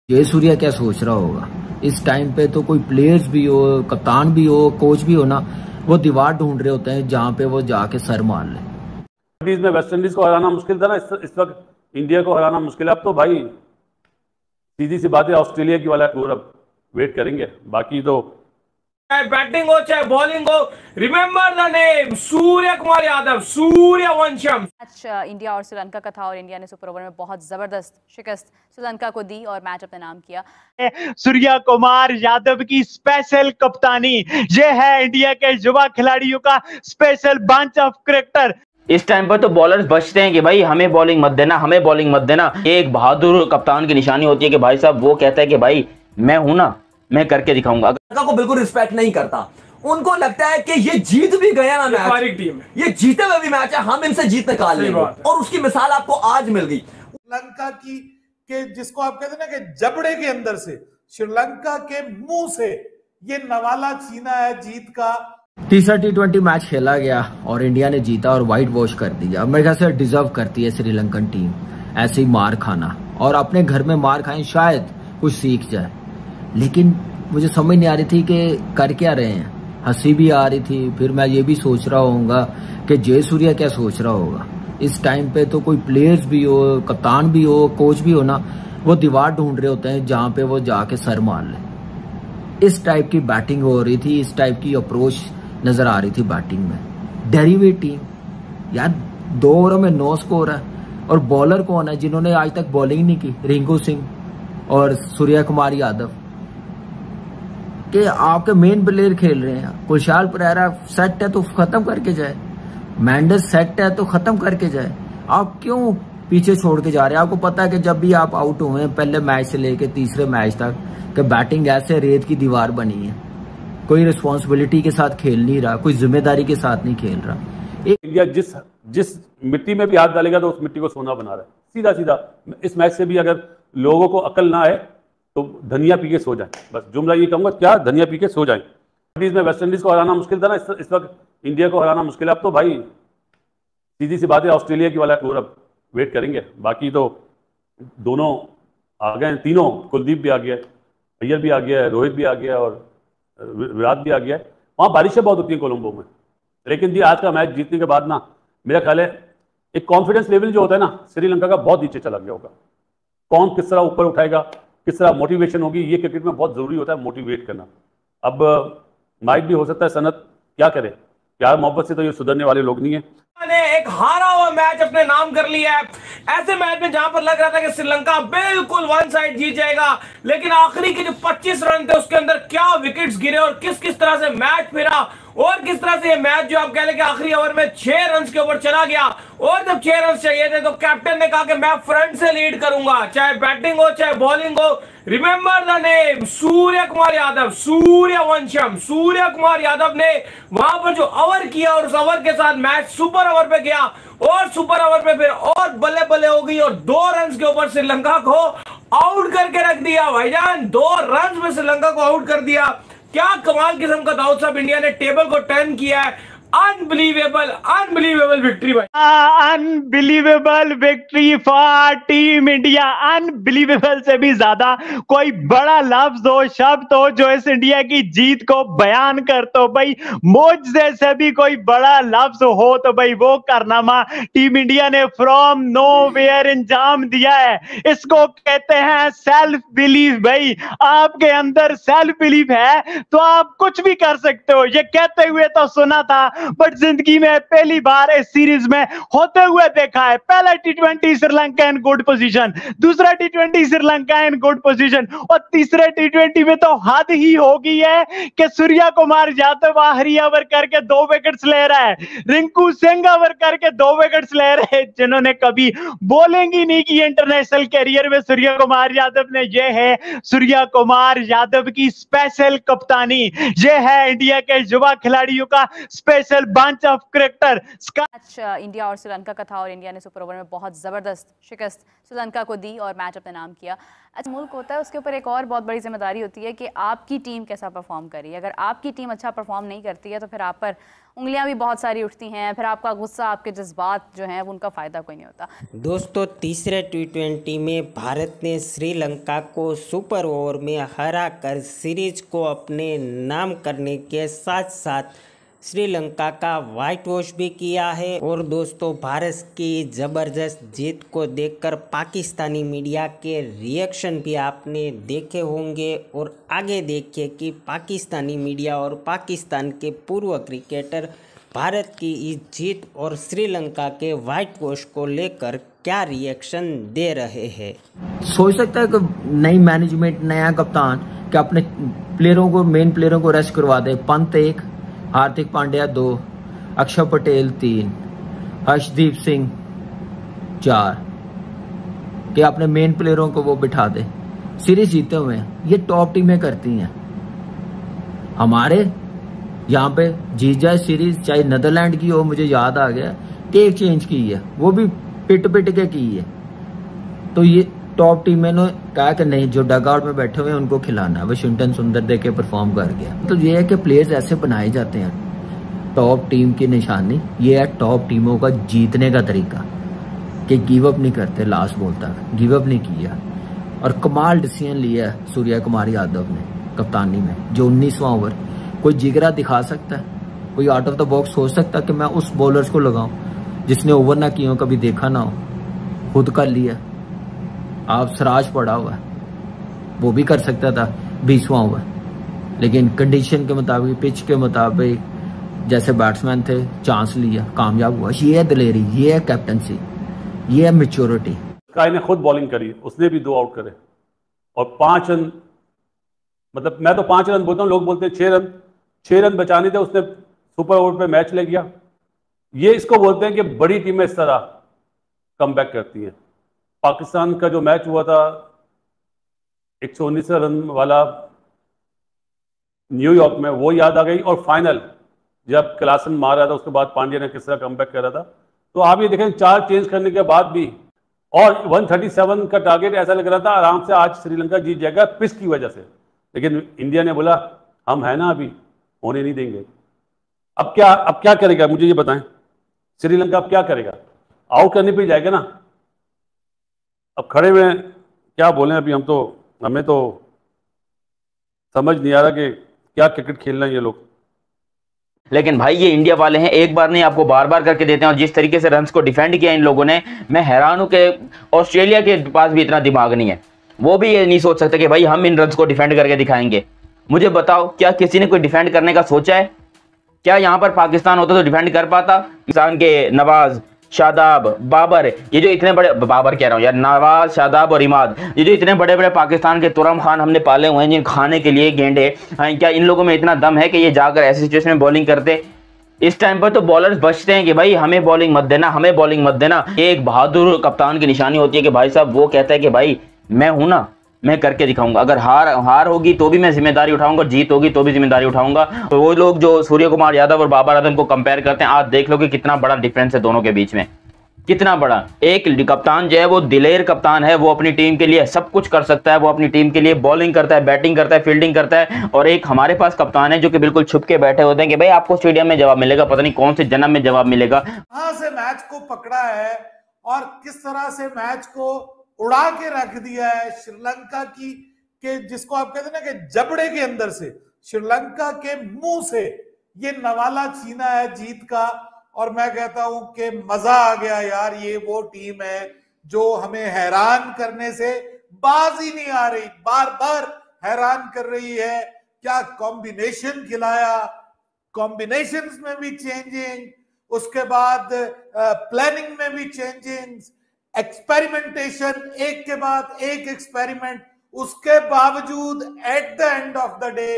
जय सूर्या क्या सोच रहा होगा इस टाइम पे? तो कोई प्लेयर्स भी हो, कप्तान भी हो, कोच भी हो ना, वो दीवार ढूंढ रहे होते हैं जहां पे वो जाके सर मार ले। में वेस्ट इंडीज को हराना मुश्किल था ना, इस वक्त इंडिया को हराना मुश्किल है। अब तो भाई सीधी सी बात है, ऑस्ट्रेलिया की वाला टूर अब वेट करेंगे, बाकी तो चाहे बैटिंग हो चाहे बॉलिंग हो, remember the name Surya Kumar Yadav, Sooryavansham. Match India और श्रीलंका का था और इंडिया ने सुपर ओवर में बहुत जबरदस्त शिकस्त श्रीलंका को दी और मैच अपने नाम किया। सूर्य कुमार यादव की स्पेशल कप्तानी, ये है इंडिया के युवा खिलाड़ियों का स्पेशल बंच ऑफ कैरेक्टर। इस टाइम पर तो बॉलर्स बचते हैं कि भाई हमें बॉलिंग मत देना, हमें बॉलिंग मत देना। एक बहादुर कप्तान की निशानी होती है कि भाई साहब वो कहता है कि भाई मैं हूं ना, मैं करके दिखाऊंगा। को बिल्कुल रिस्पेक्ट नहीं करता, उनको लगता है कि ये जीत भी गया ना मैच, टीम ये जीते हुए भी मैच है, हम इनसे जीत निकाल लेंगे। और उसकी मिसाल आपको आज मिल गई श्रीलंका की के जिसको आप कहते हैं ना कि जबड़े के अंदर से, श्रीलंका के मुंह से ये नवाला छीना है जीत का। तीसरा T20 मैच खेला गया और इंडिया ने जीता और व्हाइट वॉश कर दिया। मेरे ख्याल से डिजर्व करती है श्रीलंकन टीम ऐसे ही मार खाना, और अपने घर में मार खाएं, शायद कुछ सीख जाए। लेकिन मुझे समझ नहीं आ रही थी कि कर क्या रहे हैं। हंसी भी आ रही थी, फिर मैं ये भी सोच रहा होऊंगा कि जय सूर्या क्या सोच रहा होगा इस टाइम पे। तो कोई प्लेयर्स भी हो, कप्तान भी हो, कोच भी हो ना, वो दीवार ढूंढ रहे होते हैं जहां पे वो जाके सर मार ले। इस टाइप की बैटिंग हो रही थी, इस टाइप की अप्रोच नजर आ रही थी बैटिंग में। डेरिवेट टीम यार, 2 ओवरों में 9 स्कोर है। और बॉलर कौन है जिन्होंने आज तक बॉलिंग नहीं की? रिंकू सिंह और सूर्य कुमार यादव के आपके मेन प्लेयर खेल रहे हैं। कुलशाल परेरा सेट है तो खत्म करके जाए, मैंडस सेट है तो खत्म करके जाए। आप क्यों पीछे छोड़ के जा रहे हैं? आपको पता है कि जब भी आप आउट हुए हैं पहले मैच से लेके तीसरे मैच तक, कि बैटिंग ऐसे रेत की दीवार बनी है। कोई रिस्पॉन्सिबिलिटी के साथ खेल नहीं रहा, कोई जिम्मेदारी के साथ नहीं खेल रहा। इंडिया जिस मिट्टी में भी हाथ डालेगा तो उस मिट्टी को सोना बना रहा है। सीधा सीधा इस मैच से भी अगर लोगों को अकल ना आए तो धनिया पी के सो जाए। बस जुमला ये कहूंगा, क्या धनिया पी के सो जाए। में वेस्ट इंडीज को हराना मुश्किल था ना, इस वक्त इंडिया को हराना मुश्किल है। अब तो भाई सीधी सी बात है, ऑस्ट्रेलिया की वाला टूर अब वेट करेंगे, बाकी तो दोनों आ गए, तीनों, कुलदीप भी आ गया, अय्यर भी आ गया है, रोहित भी आ गया और विराट भी आ गया है। वहाँ बारिशें बहुत होती हैं कोलंबो में, लेकिन जी आज का मैच जीतने के बाद ना मेरा ख्याल है एक कॉन्फिडेंस लेवल जो होता है ना श्रीलंका का, बहुत नीचे चला गया होगा। कौन किस तरह ऊपर उठाएगा, किस तरह मोटिवेशन होगी, ये क्रिकेट में बहुत जरूरी होता है मोटिवेट करना। अब माइक भी हो सकता है सनत क्या करे, प्यार मोहब्बत से तो ये सुधरने वाले लोग नहीं है। ने एक हारा हुआ मैच अपने नाम कर लिया है। ऐसे मैच में जहां पर लग रहा था कि श्रीलंका बिल्कुल वन साइड जीत जाएगा, लेकिन आखिरी के जो 25 रन थे उसके अंदर क्या विकेट्स गिरे और किस किस तरह से मैच फिरा, और किस तरह से ये मैच जो आप कह लें कि आखिरी ओवर में 6 रन के ऊपर चला गया। और जब 6 रन चाहिए थे तो कैप्टन ने कहा कि मैं फ्रंट से लीड करूंगा, चाहे बैटिंग हो चाहे बॉलिंग हो। Remember the name Surya Kumar Yadav, Sooryavansham. Surya Kumar Yadav ने वहां पर जो ओवर किया और उस ओवर के साथ मैच सुपर ओवर पे गया, और सुपर ओवर पे फिर और बल्ले बल्ले हो गई और 2 रन के ऊपर श्रीलंका को आउट करके रख दिया। भाईजान 2 रन में श्रीलंका को आउट कर दिया। क्या कमाल किस्म का दाऊद साहब, इंडिया ने टेबल को टर्न किया है। अनबिलीवेबल अनबिलीवेबल विक्ट्री भाई, unbelievable victory for team India. Unbelievable से भी ज्यादा कोई बड़ा लफ्ज हो, शब्द हो जो इस इंडिया की जीत को बयान कर, तो भाई मुझसे से भी कोई बड़ा लफ्ज हो तो भाई वो कारनामा टीम इंडिया ने फ्रॉम नोवेयर अंजाम दिया है। इसको कहते हैं सेल्फ बिलीफ। भाई आपके अंदर सेल्फ बिलीफ है तो आप कुछ भी कर सकते हो। ये कहते हुए तो सुना था, बट जिंदगी में पहली बार इस सीरीज में होते हुए देखा है। पहला T20 Sri Lanka in good position, दूसरा T20 Sri Lanka in good position, और तीसरे T20 में तो हद ही हो गई है कि सूर्य कुमार यादव आखिरी ओवर करके 2 विकेट्स ले रहा है, रिंकू सिंह ओवर करके 2 विकेट्स ले रहे हैं, जिन्होंने कभी बॉलिंग ही नहीं की इंटरनेशनल कैरियर में। सूर्य कुमार यादव ने, ये है सूर्य कुमार यादव की स्पेशल कप्तानी, ये है इंडिया के युवा खिलाड़ियों का special special bunch of character. Match India और श्रीलंका का था और इंडिया ने सुपर ओवर में बहुत ज़बरदस्त शिकस्त श्रीलंका को दी और मैच अपने नाम किया। अच्छा, मुल्क होता है उसके ऊपर एक और बहुत बड़ी जिम्मेदारी होती है कि आपकी टीम कैसा परफॉर्म करी। अगर आपकी टीम अच्छा परफॉर्म नहीं करती है तो फिर आप पर उंगलियां भी बहुत सारी उठती हैं, फिर आपका गुस्सा, आपके जज्बात जो हैं उनका फ़ायदा कोई नहीं होता। दोस्तों, तीसरे T20 में भारत ने श्रीलंका को सुपर ओवर में हराकर सीरीज को अपने नाम करने के साथ साथ श्रीलंका का वाइट वॉश भी किया है। और दोस्तों, भारत की ज़बरदस्त जीत को देखकर पाकिस्तानी मीडिया के रिएक्शन भी आपने देखे होंगे। और आगे देखिए कि पाकिस्तानी मीडिया और पाकिस्तान के पूर्व क्रिकेटर भारत की इस जीत और श्रीलंका के वाइट वॉश को लेकर क्या रिएक्शन दे रहे हैं। सोच सकता है कि नई मैनेजमेंट, नया कप्तान कि अपने प्लेयरों को, मेन प्लेयरों को रेस्ट करवा दे। पंत 1, हार्दिक पांड्या 2, अक्षर पटेल 3, हर्षदीप सिंह 4, कि अपने मेन प्लेयरों को वो बिठा दे। सीरीज जीते हुए हैं, ये टॉप टीमें करती हैं। हमारे यहाँ पे जीत जाए सीरीज, चाहे नीदरलैंड की हो, मुझे याद आ गया कि एक चेंज की है, वो भी पिट के की है। तो ये टॉप टीमें ने कहा कि नहीं, जो डगआउट में बैठे हुए हैं उनको खिलाना है। वाशिंगटन सुंदर दे के परफॉर्म कर गया। तो ये है कि प्लेयर्स ऐसे बनाए जाते हैं। टॉप टीम की निशानी ये है, टॉप टीमों का जीतने का तरीका कि गिव अप नहीं करते, लास्ट बॉल तक गिव अप नहीं किया। और कमाल डिसीजन लिया है सूर्य कुमार यादव ने कप्तानी में, जो 19वां ओवर कोई जिगरा दिखा सकता है, कोई आउट ऑफ द बॉक्स सोच सकता है कि मैं उस बॉलर्स को लगाऊं जिसने ओवर ना किया हो, कभी देखा ना हो, खुद कर लिया। आप सिराज पड़ा हुआ है, वो भी कर सकता था 20वां ओवर, लेकिन कंडीशन के मुताबिक, पिच के मुताबिक, जैसे बैट्समैन थे, चांस लिया, कामयाब हुआ। ये है दिलेरी, ये है कैप्टनसी, ये है मैच्योरिटी। स्काई ने खुद बॉलिंग करी, उसने भी 2 आउट करे और 5 रन, मतलब मैं तो 5 रन बोलता हूँ, लोग बोलते हैं 6 रन बचाने थे, उसने सुपर ओवर पे मैच ले गया। ये इसको बोलते हैं कि बड़ी टीमें इस तरह कमबैक करती हैं। पाकिस्तान का जो मैच हुआ था 119 रन वाला न्यूयॉर्क में, वो याद आ गई। और फाइनल जब क्लासन मार रहा था, उसके बाद पांड्या ने किस तरह कमबैक करा था। तो आप ये देखें, 4 चेंज करने के बाद भी, और 137 का टारगेट ऐसा लग रहा था आराम से आज श्रीलंका जीत जाएगा पिच की वजह से, लेकिन इंडिया ने बोला हम है ना, अभी होने नहीं देंगे। अब क्या करेगा, मुझे ये बताएं, श्रीलंका अब क्या करेगा? आउट करने पे जाएगा ना। अब खड़े में क्या बोलें, अभी हमें तो समझ नहीं आ रहा कि क्या क्रिकेट खेल रहे हैं ये लोग। लेकिन भाई ये इंडिया वाले हैं, एक बार नहीं आपको बार बार करके देते हैं। और जिस तरीके से रन्स को डिफेंड किया इन लोगों ने, मैं हैरान हूं कि ऑस्ट्रेलिया के पास भी इतना दिमाग नहीं है। वो भी ये नहीं सोच सकते कि भाई हम इन रन्स को डिफेंड करके दिखाएंगे। मुझे बताओ, क्या किसी ने कोई डिफेंड करने का सोचा है? क्या यहाँ पर पाकिस्तान होता तो डिफेंड कर पाता? पाकिस्तान के नवाज, शादाब, बाबर, ये जो इतने बड़े, बाबर कह रहा हूँ यार, नवाज, शादाब और इमाद, ये जो इतने बड़े बड़े पाकिस्तान के तुरम खान हमने पाले हुए हैं, जिन खाने के लिए गेंडे, क्या इन लोगों में इतना दम है कि ये जाकर ऐसी सिचुएशन में बॉलिंग करते? इस टाइम पर तो बॉलर्स बचते हैं कि भाई हमें बॉलिंग मत देना, हमें बॉलिंग मत देना। ये एक बहादुर कप्तान की निशानी होती है कि भाई साहब वो कहता है कि भाई मैं हूं ना, मैं करके दिखाऊंगा। अगर हार होगी तो भी मैं जिम्मेदारी उठाऊंगा, जीत होगी तो भी जिम्मेदारी उठाऊंगा। तो वो लोग जो सूर्य कुमार यादव और बाबर आजम को कंपेयर करते हैं, आज देख लो कि कितना बड़ा डिफरेंस है दोनों के बीच में, कितना बड़ा। एक कप्तान जो है वो दिलेर कप्तान है, वो अपनी टीम के लिए सब कुछ कर सकता है, वो अपनी टीम के लिए बॉलिंग करता है, बैटिंग करता है, फील्डिंग करता है। और एक हमारे पास कप्तान है जो कि बिल्कुल छुप के बैठे होते हैं कि भाई आपको स्टेडियम में जवाब मिलेगा, पता नहीं कौन से जन्म में जवाब मिलेगा। कहां से मैच को पकड़ा है और किस तरह से मैच को उड़ा के रख दिया है श्रीलंका की, कि जिसको आप कहते हैं ना कि जबड़े के अंदर से, श्रीलंका के मुंह से ये नवाला छीना है जीत का। और मैं कहता हूं कि मजा आ गया यार, ये वो टीम है जो हमें हैरान करने से बाज ही नहीं आ रही, बार बार हैरान कर रही है। क्या कॉम्बिनेशन खिलाया, कॉम्बिनेशंस में भी चेंजिंग, उसके बाद प्लानिंग में भी चेंजिंग, एक्सपेरिमेंटेशन, एक के बाद एक एक्सपेरिमेंट। उसके बावजूद at the end of the day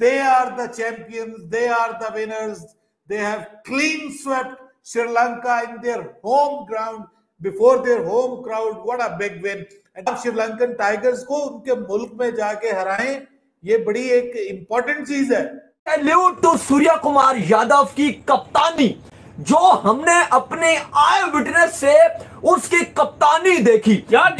they are the champions, they are the winners. They have clean swept Sri Lanka in their home ground before their home crowd. What a big win! And अब Sri Lankan tigers को उनके मुल्क में जाके हराएं, ये बड़ी एक important चीज है। सैल्यूट टू सूर्य कुमार यादव की कप्तानी, जो हमने अपने आई विटनेस से उसकी कप्तानी देखी। That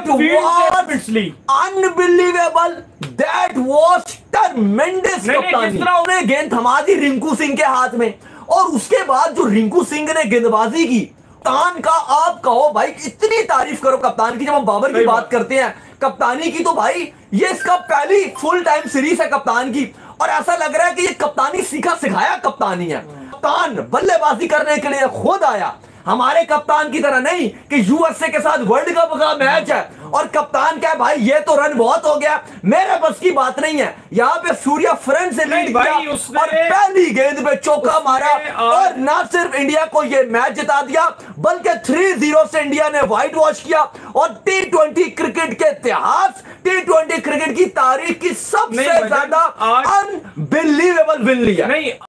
was unbelievable, that was tremendous कप्तानी। उन्होंने गेंद थमा दी रिंकू सिंह के हाथ में, और उसके बाद जो रिंकू सिंह ने गेंदबाजी की, कप्तान का आप कहो भाई, इतनी तारीफ करो कप्तान की। जब हम बाबर की बात करते हैं कप्तानी की, तो भाई ये इसका पहली फुल टाइम सीरीज है कप्तान की, और ऐसा लग रहा है कि ये कप्तानी सीखा सिखाया कप्तानी है। कप्तान बल्लेबाजी करने के लिए खुद आया, हमारे कप्तान की तरह नहीं कि यूएसए के साथ वर्ल्ड कप का मैच है और कप्तान क्या है भाई, ये तो रन बहुत हो गया, मेरे बस की बात नहीं है। यहाँ पे सूर्य फ्रंट से लीड किया और पहली गेंद पे चौका मारा, और ना सिर्फ इंडिया को ये मैच जिता दिया, बल्कि 3-0 से इंडिया ने व्हाइट वॉश किया, और T20 क्रिकेट के इतिहास, T20 क्रिकेट की तारीख की सबसे ज्यादा अनबिलीवेबल विन लिया।